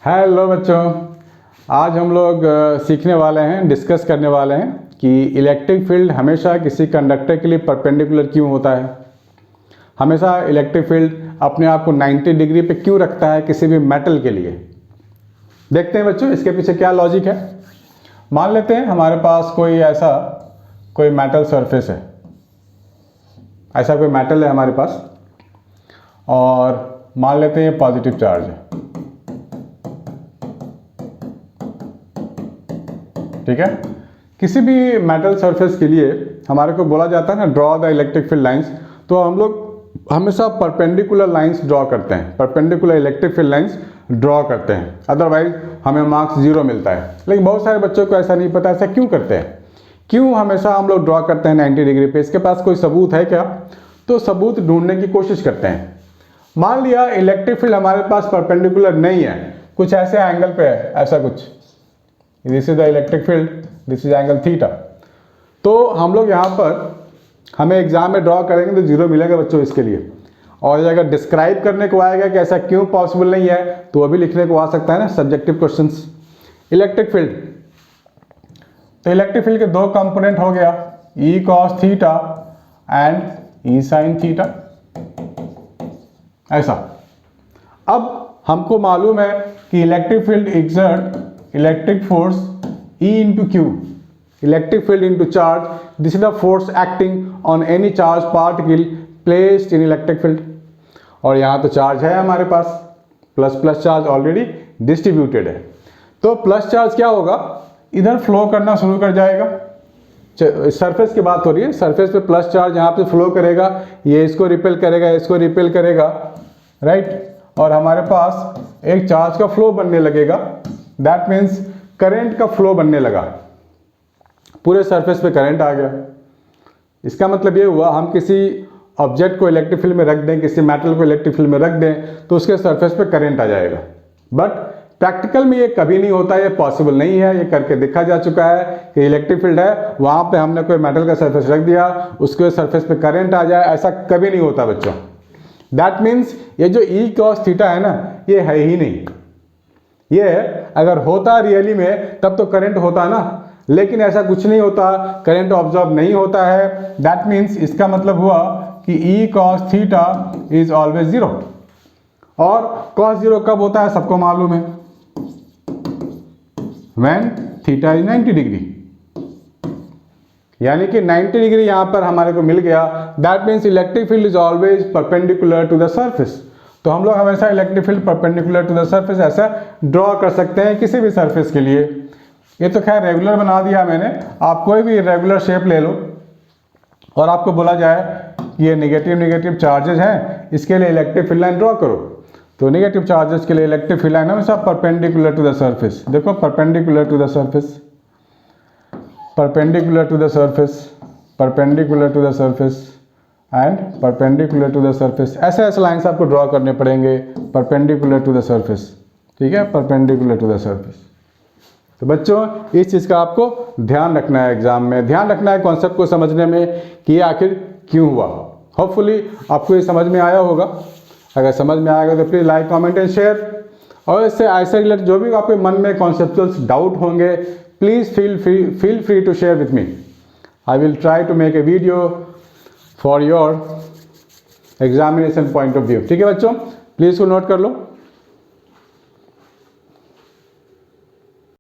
Hello बच्चों, आज हम लोग सीखने वाले हैं, डिस्कस करने वाले हैं कि इलेक्ट्रिक फील्ड हमेशा किसी कंडक्टर के लिए परपेंडिकुलर क्यों होता है। हमेशा इलेक्ट्रिक फील्ड अपने आप को 90 डिग्री पे क्यों रखता है किसी भी मेटल के लिए। देखते हैं बच्चों इसके पीछे क्या लॉजिक है। मान लेते हैं हमारे पास कोई मेटल सरफेस है, ऐसा कोई मेटल है हमारे पास, और मान लेते हैं पॉजिटिव चार्ज है। ठीक है, किसी भी मेटल सरफेस के लिए हमारे को बोला जाता है ना, draw the electric field lines. तो हम लोग हमेशा परपेंडिकुलर लाइंस ड्रॉ करते हैं, perpendicular electric field lines draw करते हैं, अदरवाइज हमें मार्क्स 0 मिलता है। लेकिन बहुत सारे बच्चों को ऐसा नहीं पता, ऐसा क्यों करते हैं, क्यों हमेशा हम लोग ड्रॉ करते हैं 90 डिग्री पे। इसके पास कोई सबूत है क्या? तो सबूत ढूंढने की कोशिश करते हैं। मान लिया इलेक्ट्रिक फील्ड हमारे पास परपेंडिकुलर नहीं है, कुछ ऐसे एंगल पे है, ऐसा कुछ, this is the electric field, this is angle theta. तो हम लोग यहाँ पर हमें एग्जाम में ड्रॉ करेंगे तो 0 मिलेगा बच्चों इसके लिए। और अगर डिस्क्राइब करने को आएगा कि ऐसा क्यों पॉसिबल नहीं है, तो अभी लिखने को आ सकता है ना, सब्जेक्टिव क्वेश्चंस। इलेक्ट्रिक फील्ड, तो इलेक्ट्रिक फील्ड के दो कंपोनेंट हो गया, E cos theta and E sine theta, ऐसा। अब हमको मालूम है कि electric field exert electric force E into Q, electric field into charge. This is the force acting on any charged particle placed in electric field. और यहाँ तो charge है हमारे पास, plus plus charge already distributed है। तो plus charge क्या होगा, इधर फ्लो करना शुरू कर जाएगा। सरफेस की बात हो रही है, सरफेस पे प्लस चार्ज यहाँ पे फ्लो करेगा, ये इसको रिपेल करेगा, इसको रिपेल करेगा, राइट। और हमारे पास एक चार्ज का फ्लो बनने लगेगा, दैट मीन्स करंट का फ्लो बनने लगा, पूरे सरफेस पे करंट आ गया। इसका मतलब ये हुआ, हम किसी ऑब्जेक्ट को इलेक्ट्रिक फील्ड में रख दें, किसी मेटल को इलेक्ट्रिक फील्ड में रख दें, तो उसके सरफेस पे करंट आ जाएगा। बट प्रैक्टिकल में ये कभी नहीं होता, ये पॉसिबल नहीं है। ये करके देखा जा चुका है कि इलेक्ट्रिक फील्ड है, वहां पे हमने कोई मेटल का सरफेस रख दिया, उसके सरफेस पे करंट आ जाए, ऐसा कभी नहीं होता बच्चों। दैट मीन्स ये जो ई कॉस थीटा है ना, ये है ही नहीं। ये अगर होता रियली में तब तो करंट होता ना, लेकिन ऐसा कुछ नहीं होता, करंट ऑब्जॉर्ब नहीं होता है। दैट मीन्स इसका मतलब हुआ कि E cos theta is always 0। और कॉस 0 कब होता है सबको मालूम है, व्हेन थीटा इज 90 डिग्री। यानी कि 90 डिग्री यहां पर हमारे को मिल गया। That means electric field is always perpendicular to the surface. तो हम लोग हमेशा electric field perpendicular to the surface ऐसा ड्रॉ कर सकते हैं किसी भी सरफेस के लिए। ये तो खैर रेगुलर बना दिया मैंने, आप कोई भी रेगुलर शेप ले लो और आपको बोला जाए कि ये नेगेटिव चार्जेस हैं, इसके लिए इलेक्ट्रिक फील्ड लाइन ड्रॉ करो। तो नेगेटिव चार्जेस के लिए इलेक्ट्रिक फील्ड लाइन हमेशा परपेंडिकुलर टू द सरफेस। देखो, perpendicular to the surface, perpendicular to the surface, perpendicular to the surface and perpendicular to the surface. ऐसे ऐसे लाइन्स आपको draw करने पड़ेंगे, परपेंडिकुलर टू द सरफेस। ठीक है, परपेंडिकुलर टू द सरफेस। तो बच्चों इस चीज़ का आपको ध्यान रखना है, एग्जाम में ध्यान रखना है कॉन्सेप्ट को समझने में कि ये आखिर क्यों हुआ। होपफुली आपको ये समझ में आया होगा। अगर समझ में आएगा तो please like, comment and share. और इससे ऐसे रिलेटेड जो भी आपके मन में कॉन्सेप्चुअल डाउट होंगे, please feel free to share with me. I will try to make a video for your examination point of view. ठीक है बच्चों, प्लीज़ को नोट कर लो।